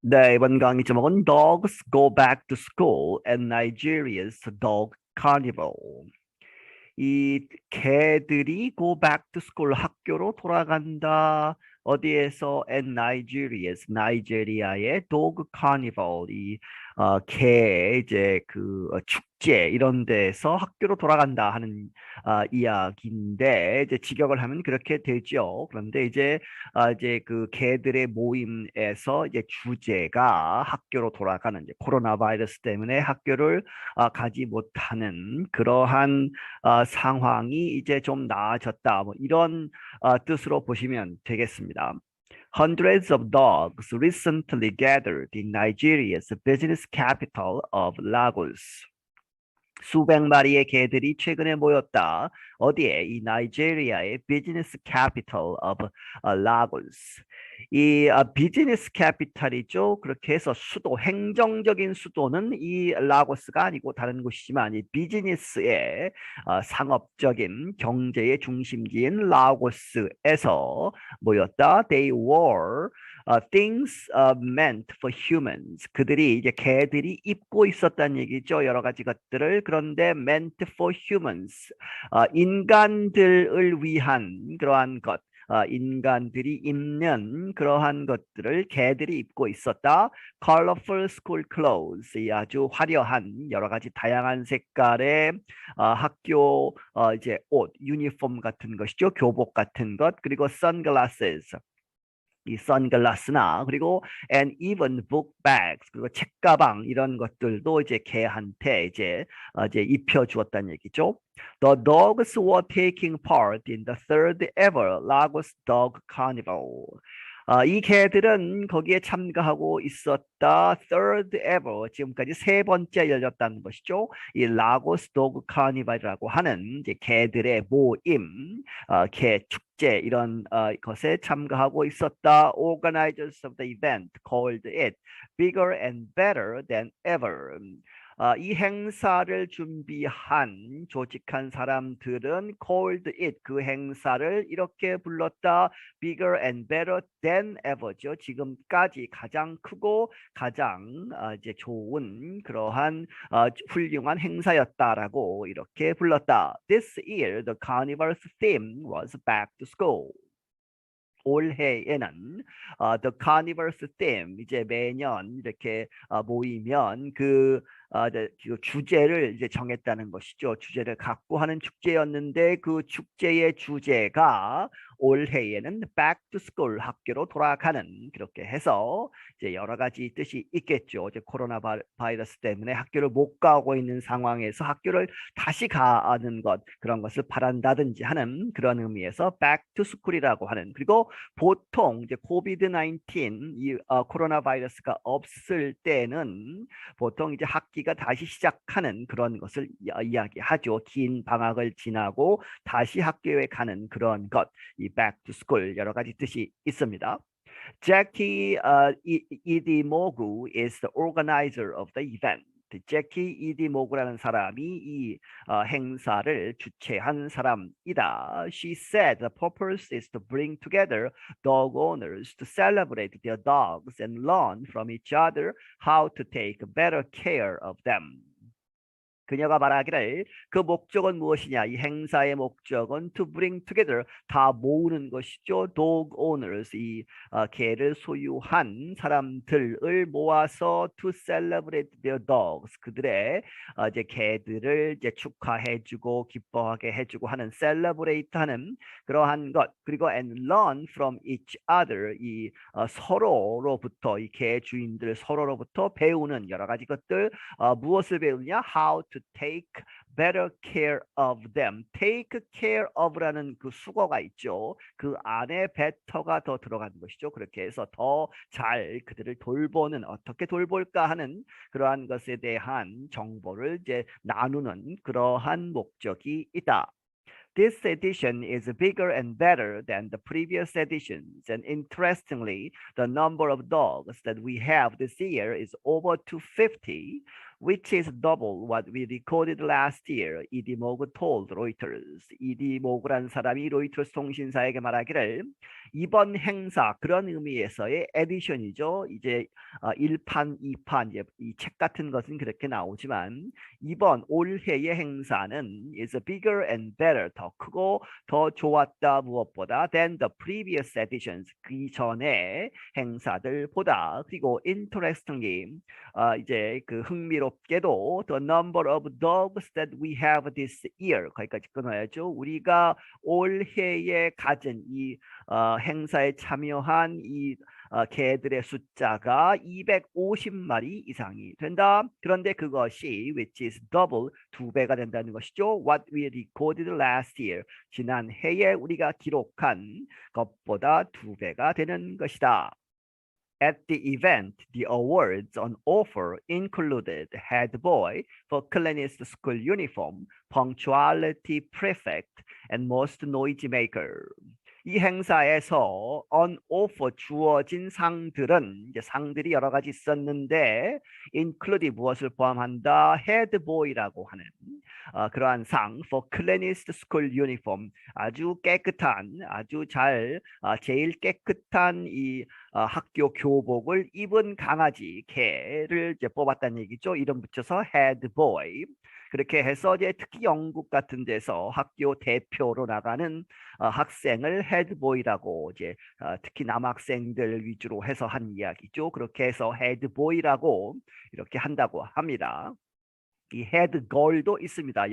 네, 이번 강의 제목은 Dogs Go Back to School at Nigeria's Dog Carnival. 이 개들이 go back to school 학교로 돌아간다. 어디에서? at Nigeria's 나이지리아의 dog carnival 개 이제 축제 이런 데서 학교로 돌아간다 하는 이야기인데 이제 직역을 하면 그렇게 되죠. 그런데 이제 그 개들의 모임에서 이제 주제가 학교로 돌아가는 이제 코로나 바이러스 때문에 학교를 가지 못하는 그러한 상황이 이제 좀 나아졌다. 뭐 이런 뜻으로 보시면 되겠습니다. Hundreds of dogs recently gathered in Nigeria's business capital of Lagos. 수백 마리의 개들이 최근에 모였다. 어디에? 이 나이지리아의 비즈니스 캐피털 오브 라고스. 이 비즈니스 캐피탈이죠. 그렇게 해서 수도, 행정적인 수도는 이 라고스가 아니고 다른 곳이지만 이 비즈니스의 상업적인 경제의 중심지인 라고스에서 모였다. They were things meant for humans. 그들이 이제 개들이 입고 있었다는 얘기죠. 여러 가지 것들을. 그런데 meant for humans. 인간들을 위한 그러한 것. 인간들이 입는 그러한 것들을 개들이 입고 있었다. Colorful school clothes. 이 아주 화려한 여러 가지 다양한 색깔의 학교 이제 옷, 유니폼 같은 것이죠. 교복 같은 것. 그리고 sunglasses. 이 선글라스나 그리고 and even book bags 그리고 책가방 이런 것들도 이제 개한테 이제 입혀 주었다는 얘기죠. The dogs were taking part in the third ever Lagos Dog Carnival. 이 개들은 거기에 참가하고 있었다. Third ever 지금까지 세 번째 열렸다는 것이죠. 이 라고스 도그 카니발이라고 하는 이제 개들의 모임, 개 축제 이런 것에 참가하고 있었다. Organizers of the event called it bigger and better than ever. 이 행사를 준비한 조직한 사람들은 called it 그 행사를 이렇게 불렀다. bigger and better than ever죠. 지금까지 가장 크고 가장 이제 좋은 그러한 훌륭한 행사였다라고 이렇게 불렀다. This year the carnival's theme was back to school. 올해에는 The Carnival's Theme 이제 매년 이렇게 모이면 그 주제를 이제 정했다는 것이죠. 주제를 갖고 하는 축제였는데 그 축제의 주제가 올해에는 Back to School 학교로 돌아가는 그렇게 해서 이제 여러 가지 뜻이 있겠죠. 이제 코로나 바이러스 때문에 학교를 못 가고 있는 상황에서 학교를 다시 가는 것 그런 것을 바란다든지 하는 그런 의미에서 Back to School이라고 하는 그리고 보통 이제 코비드-19 코로나 바이러스가 없을 때는 보통 이제 학기가 다시 시작하는 그런 것을 이야기하죠. 긴 방학을 지나고 다시 학교에 가는 그런 것, 이 back to school 여러 가지 뜻이 있습니다. Jackie Idimogu is the organizer of the event. 제키 이디모그라는 사람이 이 행사를 주최한 사람이다. She said the purpose is to bring together dog owners to celebrate their dogs and learn from each other how to take better care of them. 그녀가 말하기를 그 목적은 무엇이냐? 이 행사의 목적은 to bring together 다 모으는 것이죠. dog owners 이 개를 소유한 사람들을 모아서 to celebrate their dogs 그들의 이제 개들을 이제 축하해주고 기뻐하게 해주고 하는 celebrate하는 그러한 것 그리고 and learn from each other 이 서로로부터 이 개 주인들 서로로부터 배우는 여러 가지 것들 무엇을 배우냐? How to take better care of them. take care of라는 그 수거가 있죠. 그 안에 better가 더 들어간 것이죠. 그렇게 해서 더 잘 그들을 돌보는 어떻게 돌볼까 하는 그러한 것에 대한 정보를 이제 나누는 그러한 목적이 있다. This edition is bigger and better than the previous editions, and interestingly, the number of dogs that we have this year is over 250, which is double what we recorded last year, 이디모그 told Reuters. 이디모그란 사람이 로이터스 통신사에게 말하기를 이번 행사 그런 의미에서의 에디션이죠. 이제 1판, 2판 이제 이 책 같은 것은 그렇게 나오지만 이번 올해의 행사는 is bigger and better 더 크고 더 좋았다 무엇보다 than the previous editions 그 이전의 행사들보다 그리고 interestingly 이제 그 흥미롭게도 the number of dogs that we have this year 거기까지 끊어야죠. 우리가 올해에 가진 이 행사에 참여한 이 개들의 숫자가 250마리 이상이 된다. 그런데 그것이 which is double 두 배가 된다는 것이죠. What we recorded last year 지난 해에 우리가 기록한 것보다 두 배가 되는 것이다. At the event, the awards on offer included head boy for cleanest school uniform, punctuality prefect, and most noise maker. 이 행사에서 on offer 주어진 상들은 이제 상들이 여러 가지 있었는데 include 무엇을 포함한다? head boy라고 하는 그러한 상 for cleanest school uniform 아주 깨끗한 아주 잘 제일 깨끗한 이 학교 교복을 입은 강아지 개를 이제 뽑았다는 얘기죠. 이름 붙여서 head boy. 그렇게 해서 이제 특히 영국 같은 데서 학교 대표로 나가는 학생을 헤드보이라고 이제 특히 남학생들 위주로 해서 한 이야기죠. 그렇게 해서 헤드보이라고 이렇게 한다고 합니다. 이 헤드걸도 있습니다.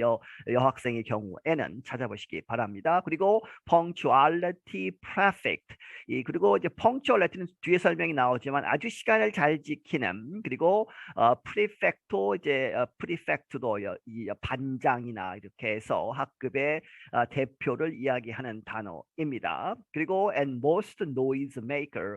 여학생의 경우에는 찾아보시기 바랍니다. 그리고 punctuality prefect. 그리고 이제 punctuality는 뒤에 설명이 나오지만 아주 시간을 잘 지키는 그리고 prefect도 이제 prefect도 이 반장이나 이렇게 해서 학급의 대표를 이야기하는 단어입니다. 그리고 and most noise maker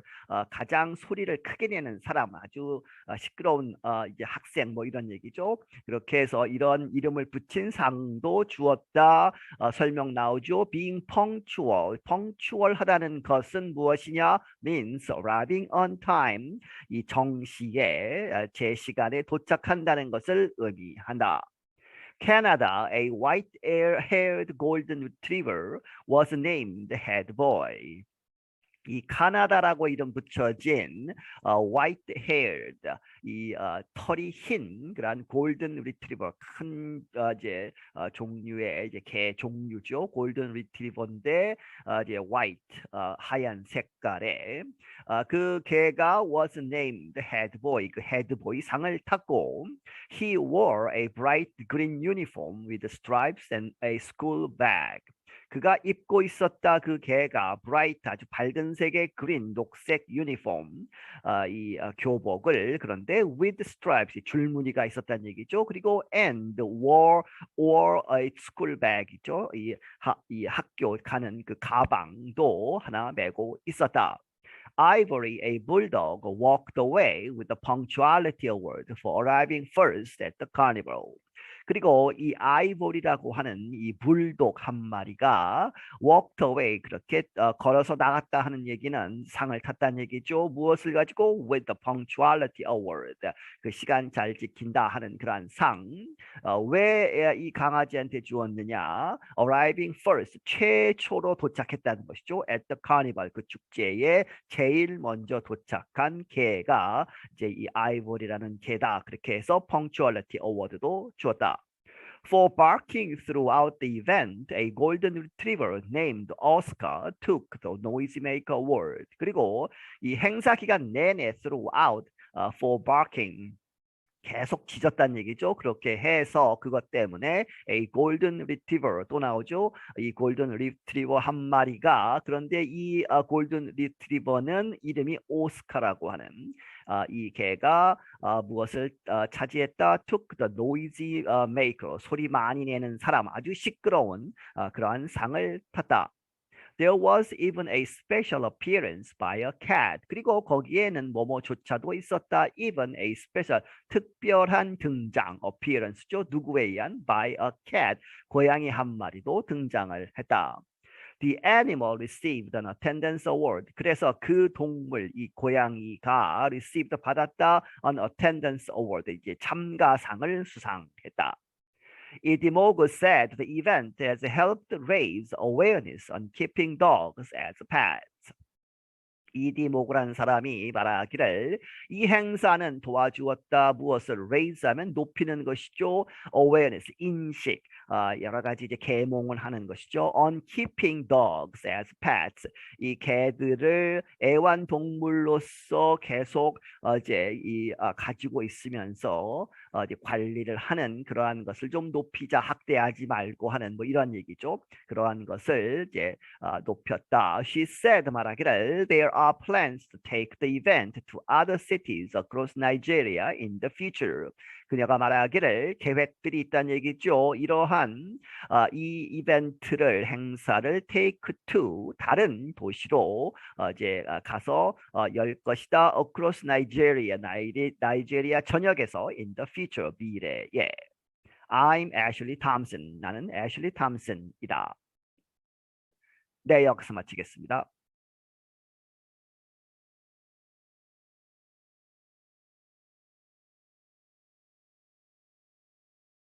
가장 소리를 크게 내는 사람 아주 시끄러운 이제 학생 뭐 이런 얘기죠. 그렇게 해서 이런 이름을 붙인 상도 주었다. 설명 나오죠. Being punctual. punctual 하다는 것은 무엇이냐? means arriving on time. 이 정시에 제 시간에 도착한다는 것을 의미한다. Canada, a white-haired golden retriever was named head boy. 이 카나다라고 이름 붙여진 white-haired 이 털이 흰 그런 골든 리트리버 큰 이제 종류의 이제 개 종류죠. 골든 리트리버인데 이제 white 하얀 색깔의 그 개가 was named head boy 그 head boy 상을 탔고 he wore a bright green uniform with stripes and a school bag. 그가 입고 있었다 그 개가 bright 아주 밝은 색의 그린 녹색 유니폼 이 교복을 그런데 with stripes 줄무늬가 있었다는 얘기죠. 그리고 and wore a school bag이죠. 이 학교 가는 그 가방도 하나 메고 있었다. Ivory, a bulldog, walked away with the punctuality award for arriving first at the carnival. 그리고 이 아이보리라고 하는 이 불독 한 마리가 walked away 그렇게 걸어서 나갔다 하는 얘기는 상을 탔다는 얘기죠. 무엇을 가지고 with the punctuality award 그 시간 잘 지킨다 하는 그러한 상. 왜 이 강아지한테 주었느냐? Arriving first 최초로 도착했다는 것이죠. At the carnival 그 축제에 제일 먼저 도착한 개가 이제 이 아이보리라는 개다. 그렇게 해서 punctuality award도 주었다. For barking throughout the event, a golden retriever named Oscar took the noisemaker award. 그리고 이 행사 기간 내내 throughout for barking 계속 짖었다는 얘기죠. 그렇게 해서 그것 때문에 a golden retriever 또 나오죠. 이 골든 리트리버 한 마리가 그런데 이 골든 리트리버는 이름이 오스카라고 하는 이 개가 무엇을 차지했다? took the noisy maker 소리 많이 내는 사람 아주 시끄러운 그러한 상을 탔다. There was even a special appearance by a cat. 그리고 거기에는 뭐뭐조차도 있었다. Even a special 특별한 등장 appearance죠. 누구에 의한 by a cat 고양이 한 마리도 등장을 했다. The animal received an attendance award. 그래서 그 동물, 이 고양이가 received 받았다 an attendance award. 이제 참가상을 수상했다. Idimogo said the event has helped raise awareness on keeping dogs as pets. E.D. 모그라는 사람이 말하기를 이 행사는 도와주었다. 무엇을 raise하면 높이는 것이죠. awareness 인식, 여러 가지 이제 계몽을 하는 것이죠. on keeping dogs as pets 이 개들을 애완동물로서 계속 이제 가지고 있으면서 이제 관리를 하는 그러한 것을 좀 높이자. 학대하지 말고 하는 뭐 이런 얘기죠. 그러한 것을 이제 높였다. She said 말하기를 there are plans to take the event to other cities across Nigeria in the future. 그녀가 말하기를 계획들이 있다는 얘기죠. 이러한 이 이벤트를 행사를 take to 다른 도시로 이제 가서 열 것이다. across Nigeria 나이지리아 전역에서 in the future 미래에. I'm Ashley Thompson. 나는 애슐리 탐슨이다. 네, 여기서 마치겠습니다.